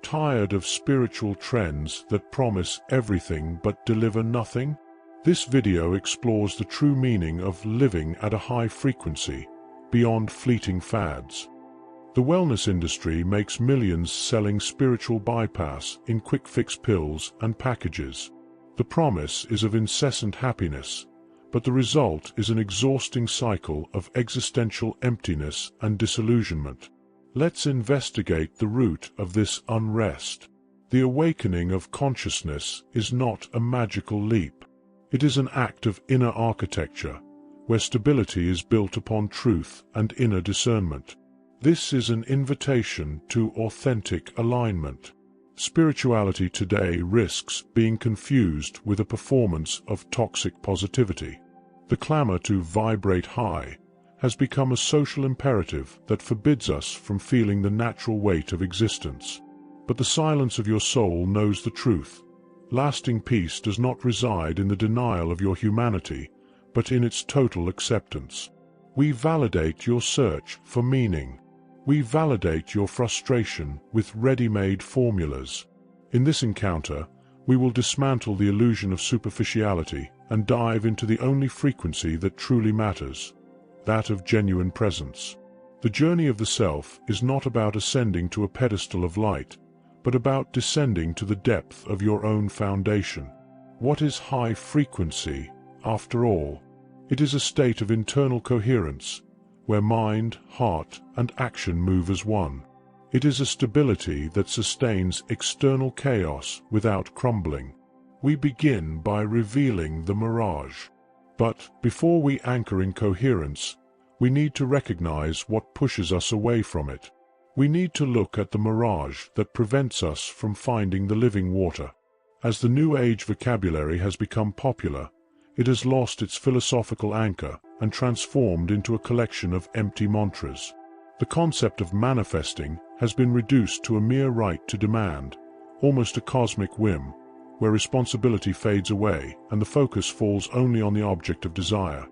tired of spiritual trends that promise everything but deliver nothing? This video explores the true meaning of living at a high frequency, beyond fleeting fads. The wellness industry makes millions selling spiritual bypass in quick-fix pills and packages. The promise is of incessant happiness, but the result is an exhausting cycle of existential emptiness and disillusionment. Let's investigate the root of this unrest. The awakening of consciousness is not a magical leap. It is an act of inner architecture, where stability is built upon truth and inner discernment. This is an invitation to authentic alignment. Spirituality today risks being confused with a performance of toxic positivity. The clamor to vibrate high has become a social imperative that forbids us from feeling the natural weight of existence. But the silence of your soul knows the truth. Lasting peace does not reside in the denial of your humanity, but in its total acceptance. We validate your search for meaning. We validate your frustration with ready-made formulas. In this encounter, we will dismantle the illusion of superficiality and dive into the only frequency that truly matters, that of genuine presence. The journey of the self is not about ascending to a pedestal of light, but about descending to the depth of your own foundation. What is high frequency, after all? It is a state of internal coherence, where mind, heart, and action move as one. It is a stability that sustains external chaos without crumbling. We begin by revealing the mirage. But before we anchor in coherence, we need to recognize what pushes us away from it. We need to look at the mirage that prevents us from finding the living water. As the New Age vocabulary has become popular, it has lost its philosophical anchor and transformed into a collection of empty mantras. The concept of manifesting has been reduced to a mere right to demand, almost a cosmic whim, where responsibility fades away and the focus falls only on the object of desire.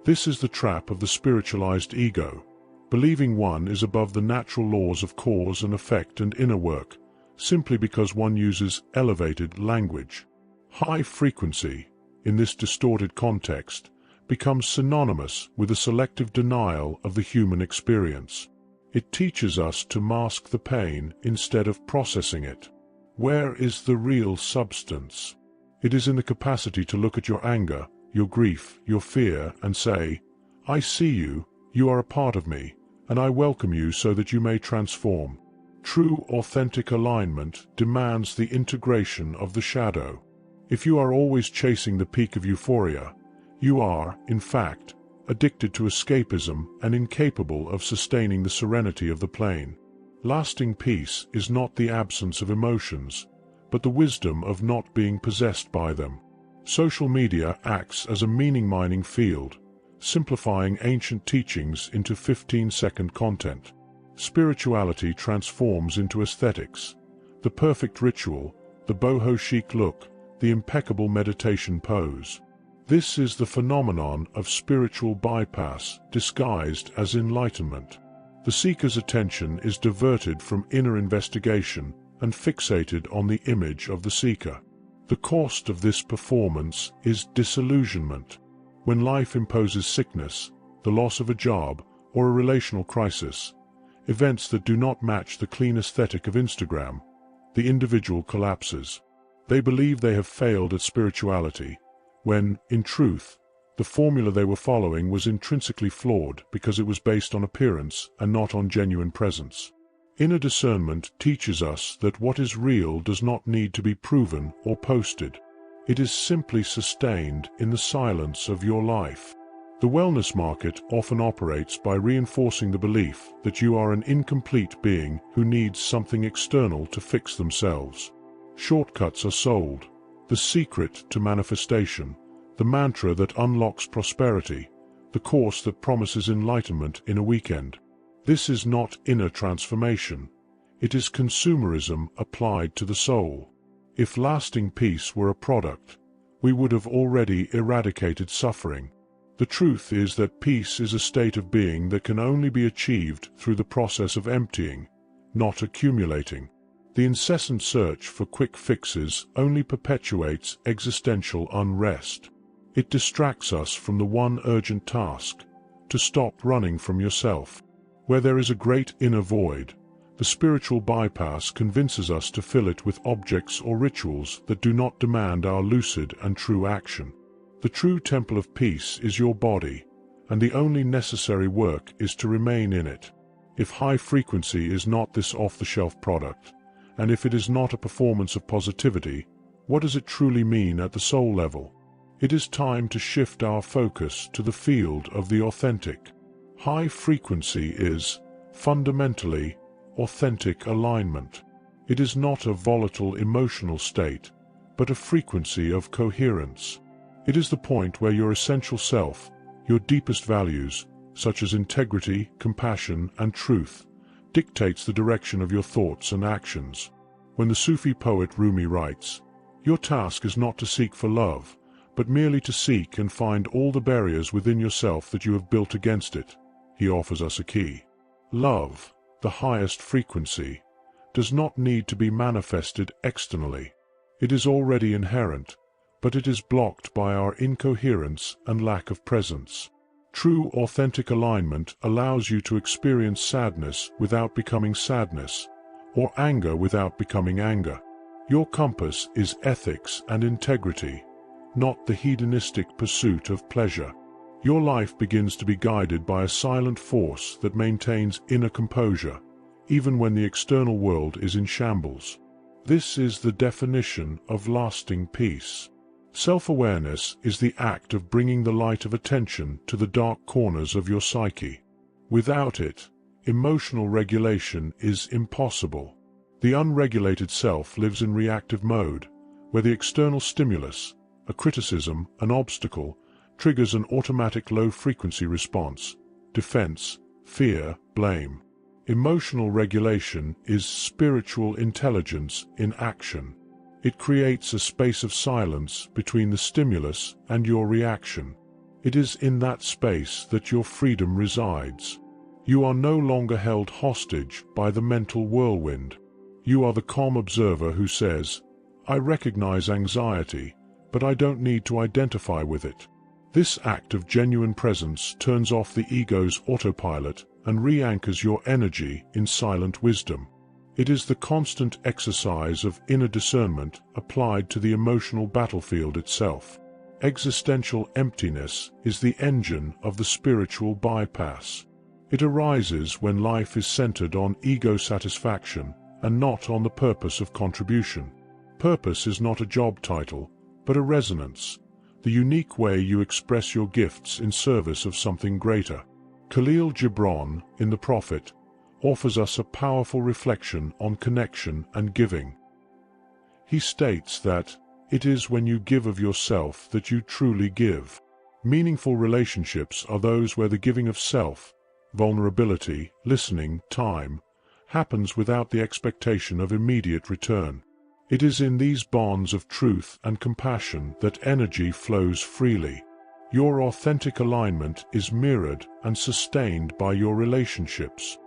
This is the trap of the spiritualized ego, believing one is above the natural laws of cause and effect and inner work, simply because one uses elevated language. High frequency, in this distorted context, becomes synonymous with a selective denial of the human experience. It teaches us to mask the pain instead of processing it. Where is the real substance? It is in the capacity to look at your anger, your grief, your fear, and say, "I see you, you are a part of me, and I welcome you so that you may transform." True authentic alignment demands the integration of the shadow. If you are always chasing the peak of euphoria, you are, in fact, addicted to escapism and incapable of sustaining the serenity of the plane. Lasting peace is not the absence of emotions, but the wisdom of not being possessed by them. Social media acts as a meaning-mining field, simplifying ancient teachings into 15-second content. Spirituality transforms into aesthetics. The perfect ritual, the boho chic look, the impeccable meditation pose. This is the phenomenon of spiritual bypass disguised as enlightenment. The seeker's attention is diverted from inner investigation and fixated on the image of the seeker. The cost of this performance is disillusionment. When life imposes sickness, the loss of a job, or a relational crisis, events that do not match the clean aesthetic of Instagram, the individual collapses. They believe they have failed at spirituality, when, in truth, the formula they were following was intrinsically flawed because it was based on appearance and not on genuine presence. Inner discernment teaches us that what is real does not need to be proven or posted. It is simply sustained in the silence of your life. The wellness market often operates by reinforcing the belief that you are an incomplete being who needs something external to fix themselves. Shortcuts are sold. The secret to manifestation, the mantra that unlocks prosperity, the course that promises enlightenment in a weekend. This is not inner transformation. It is consumerism applied to the soul. If lasting peace were a product, we would have already eradicated suffering. The truth is that peace is a state of being that can only be achieved through the process of emptying, not accumulating. The incessant search for quick fixes only perpetuates existential unrest. It distracts us from the one urgent task: to stop running from yourself. Where there is a great inner void, the spiritual bypass convinces us to fill it with objects or rituals that do not demand our lucid and true action. The true temple of peace is your body, and the only necessary work is to remain in it. If high frequency is not this off-the-shelf product, and if it is not a performance of positivity, what does it truly mean at the soul level? It is time to shift our focus to the field of the authentic. High frequency is, fundamentally, authentic alignment. It is not a volatile emotional state, but a frequency of coherence. It is the point where your essential self, your deepest values, such as integrity, compassion, and truth, dictates the direction of your thoughts and actions. When the Sufi poet Rumi writes, "Your task is not to seek for love, but merely to seek and find all the barriers within yourself that you have built against it," he offers us a key. Love, the highest frequency, does not need to be manifested externally. It is already inherent, but it is blocked by our incoherence and lack of presence. True authentic alignment allows you to experience sadness without becoming sadness, or anger without becoming anger. Your compass is ethics and integrity, not the hedonistic pursuit of pleasure. Your life begins to be guided by a silent force that maintains inner composure, even when the external world is in shambles. This is the definition of lasting peace. Self-awareness is the act of bringing the light of attention to the dark corners of your psyche. Without it, emotional regulation is impossible. The unregulated self lives in reactive mode, where the external stimulus, a criticism, an obstacle, triggers an automatic low-frequency response: defense, fear, blame. Emotional regulation is spiritual intelligence in action. It creates a space of silence between the stimulus and your reaction. It is in that space that your freedom resides. You are no longer held hostage by the mental whirlwind. You are the calm observer who says, "I recognize anxiety, but I don't need to identify with it." This act of genuine presence turns off the ego's autopilot and re-anchors your energy in silent wisdom. It is the constant exercise of inner discernment applied to the emotional battlefield itself. Existential emptiness is the engine of the spiritual bypass. It arises when life is centered on ego satisfaction and not on the purpose of contribution. Purpose is not a job title, but a resonance, the unique way you express your gifts in service of something greater. Khalil Gibran, in The Prophet, offers us a powerful reflection on connection and giving. He states that, "It is when you give of yourself that you truly give." Meaningful relationships are those where the giving of self, vulnerability, listening, time, happens without the expectation of immediate return. It is in these bonds of truth and compassion that energy flows freely. Your authentic alignment is mirrored and sustained by your relationships.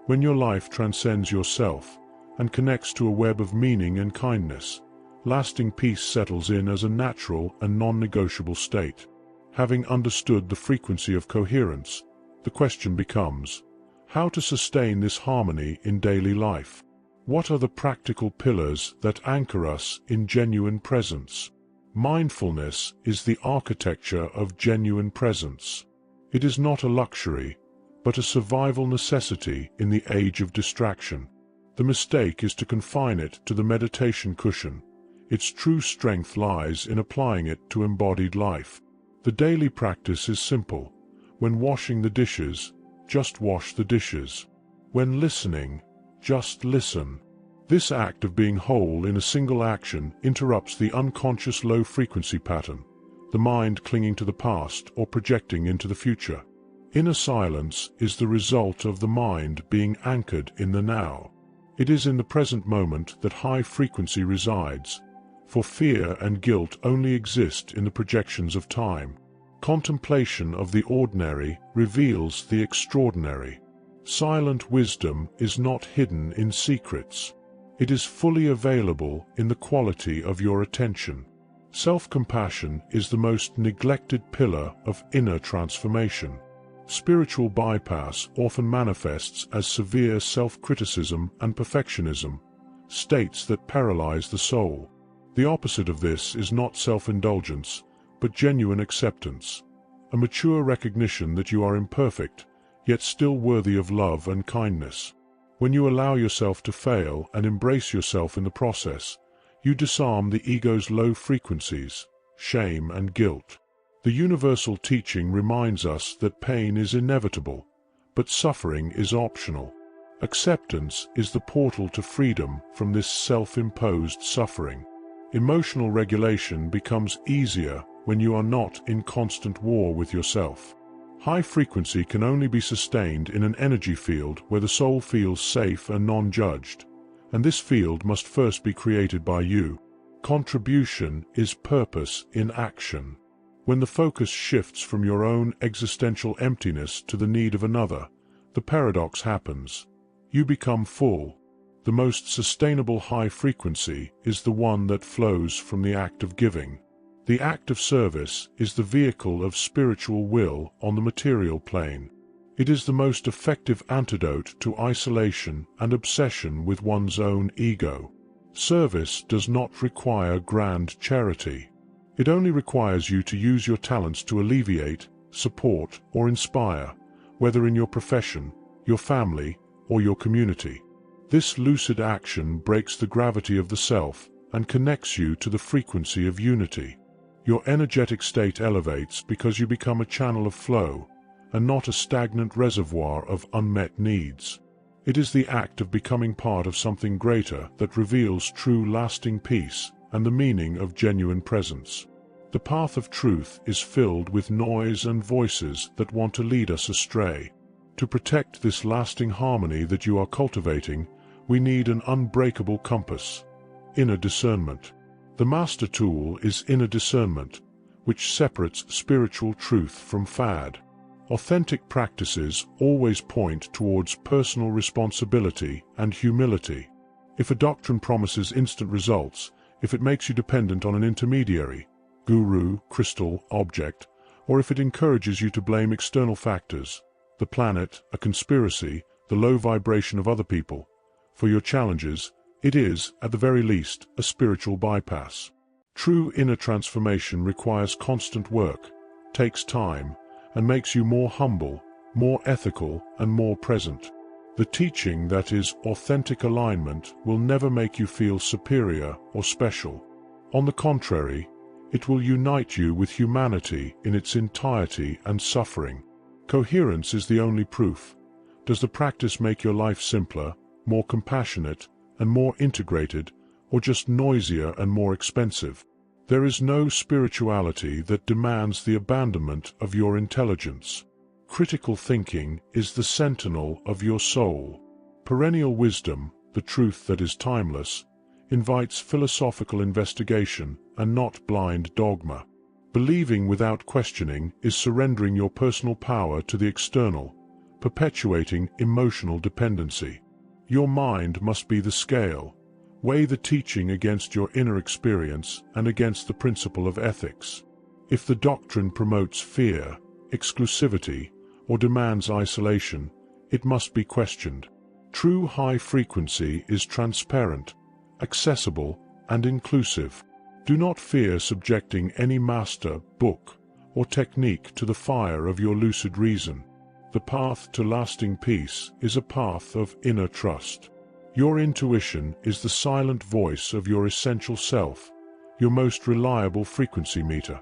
When your life transcends yourself and connects to a web of meaning and kindness, lasting peace settles in as a natural and non-negotiable state. Having understood the frequency of coherence, the question becomes, how to sustain this harmony in daily life? What are the practical pillars that anchor us in genuine presence? Mindfulness is the architecture of genuine presence. It is not a luxury, but a survival necessity in the age of distraction. The mistake is to confine it to the meditation cushion. Its true strength lies in applying it to embodied life. The daily practice is simple. When washing the dishes, just wash the dishes. When listening, just listen. This act of being whole in a single action interrupts the unconscious low-frequency pattern, the mind clinging to the past or projecting into the future. Inner silence is the result of the mind being anchored in the now. It is in the present moment that high frequency resides, for fear and guilt only exist in the projections of time. Contemplation of the ordinary reveals the extraordinary. Silent wisdom is not hidden in secrets. It is fully available in the quality of your attention. Self-compassion is the most neglected pillar of inner transformation. Spiritual bypass often manifests as severe self-criticism and perfectionism, states that paralyze the soul. The opposite of this is not self-indulgence, but genuine acceptance, a mature recognition that you are imperfect, yet still worthy of love and kindness. When you allow yourself to fail and embrace yourself in the process, you disarm the ego's low frequencies, shame and guilt. The universal teaching reminds us that pain is inevitable, but suffering is optional. Acceptance is the portal to freedom from this self-imposed suffering. Emotional regulation becomes easier when you are not in constant war with yourself. High frequency can only be sustained in an energy field where the soul feels safe and non-judged, and this field must first be created by you. Contribution is purpose in action. When the focus shifts from your own existential emptiness to the need of another, the paradox happens. You become full. The most sustainable high frequency is the one that flows from the act of giving. The act of service is the vehicle of spiritual will on the material plane. It is the most effective antidote to isolation and obsession with one's own ego. Service does not require grand charity. It only requires you to use your talents to alleviate, support, or inspire, whether in your profession, your family, or your community. This lucid action breaks the gravity of the self and connects you to the frequency of unity. Your energetic state elevates because you become a channel of flow, and not a stagnant reservoir of unmet needs. It is the act of becoming part of something greater that reveals true lasting peace and the meaning of genuine presence. The path of truth is filled with noise and voices that want to lead us astray. To protect this lasting harmony that you are cultivating, we need an unbreakable compass: inner discernment. The master tool is inner discernment, which separates spiritual truth from fad. Authentic practices always point towards personal responsibility and humility. If a doctrine promises instant results, if it makes you dependent on an intermediary, guru, crystal, object, or if it encourages you to blame external factors, the planet, a conspiracy, the low vibration of other people, for your challenges, it is, at the very least, a spiritual bypass. True inner transformation requires constant work, takes time, and makes you more humble, more ethical, and more present. The teaching that is authentic alignment will never make you feel superior or special. On the contrary, it will unite you with humanity in its entirety and suffering. Coherence is the only proof. Does the practice make your life simpler, more compassionate, and more integrated, or just noisier and more expensive? There is no spirituality that demands the abandonment of your intelligence. Critical thinking is the sentinel of your soul. Perennial wisdom, the truth that is timeless, invites philosophical investigation and not blind dogma. Believing without questioning is surrendering your personal power to the external, perpetuating emotional dependency. Your mind must be the scale. Weigh the teaching against your inner experience and against the principle of ethics. If the doctrine promotes fear, exclusivity, or demands isolation, it must be questioned. True high frequency is transparent, accessible, and inclusive. Do not fear subjecting any master, book, or technique to the fire of your lucid reason. The path to lasting peace is a path of inner trust. Your intuition is the silent voice of your essential self, your most reliable frequency meter.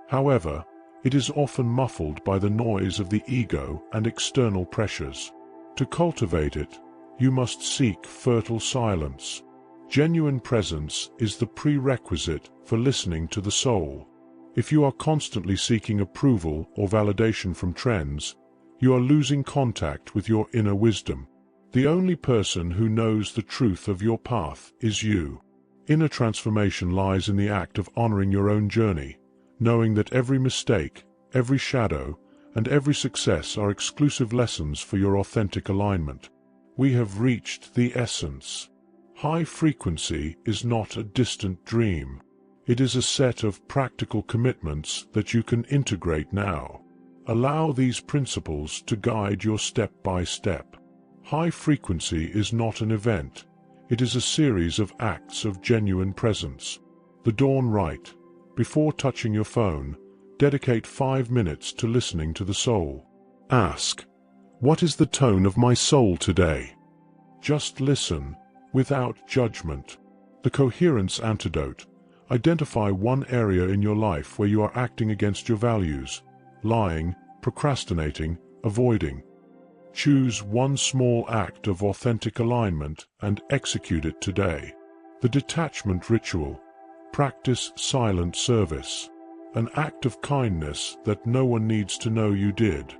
However, it is often muffled by the noise of the ego and external pressures. To cultivate it, you must seek fertile silence. Genuine presence is the prerequisite for listening to the soul. If you are constantly seeking approval or validation from trends, you are losing contact with your inner wisdom. The only person who knows the truth of your path is you. Inner transformation lies in the act of honoring your own journey, knowing that every mistake, every shadow, and every success are exclusive lessons for your authentic alignment. We have reached the essence. High frequency is not a distant dream. It is a set of practical commitments that you can integrate now. Allow these principles to guide your step by step. High frequency is not an event. It is a series of acts of genuine presence. The dawn right. Before touching your phone, dedicate 5 minutes to listening to the soul. Ask, what is the tone of my soul today? Just listen, without judgment. The coherence antidote. Identify one area in your life where you are acting against your values, lying, procrastinating, avoiding. Choose one small act of authentic alignment and execute it today. The detachment ritual. Practice silent service. An act of kindness that no one needs to know you did.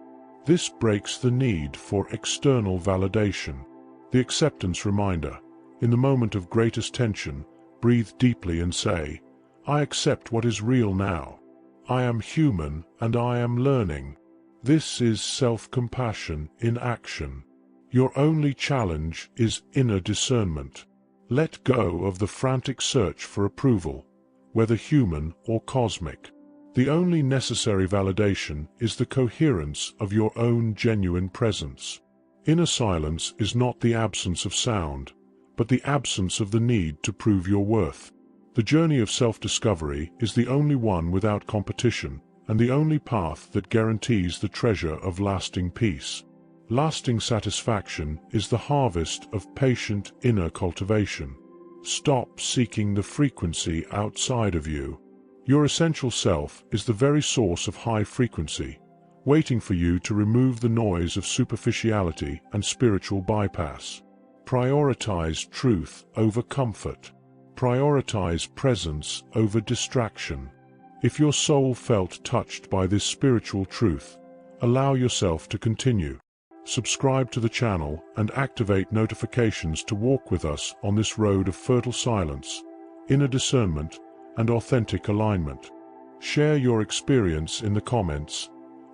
This breaks the need for external validation. The acceptance reminder. In the moment of greatest tension, breathe deeply and say, I accept what is real now. I am human and I am learning. This is self-compassion in action. Your only challenge is inner discernment. Let go of the frantic search for approval, whether human or cosmic. The only necessary validation is the coherence of your own genuine presence. Inner silence is not the absence of sound, but the absence of the need to prove your worth. The journey of self-discovery is the only one without competition, and the only path that guarantees the treasure of lasting peace. Lasting satisfaction is the harvest of patient inner cultivation. Stop seeking the frequency outside of you. Your essential self is the very source of high frequency, waiting for you to remove the noise of superficiality and spiritual bypass. Prioritize truth over comfort. Prioritize presence over distraction. If your soul felt touched by this spiritual truth, allow yourself to continue. Subscribe to the channel and activate notifications to walk with us on this road of fertile silence, inner discernment, and authentic alignment. Share your experience in the comments.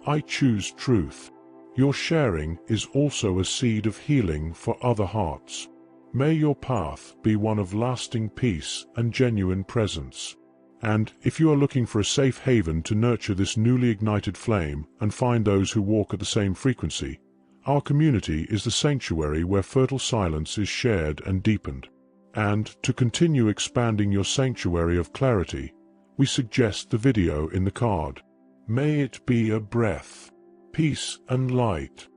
I choose truth. Your sharing is also a seed of healing for other hearts. May your path be one of lasting peace and genuine presence. And if you are looking for a safe haven to nurture this newly ignited flame and find those who walk at the same frequency, our community is the sanctuary where fertile silence is shared and deepened. And to continue expanding your sanctuary of clarity, we suggest the video in the card. May it be a breath, peace and light.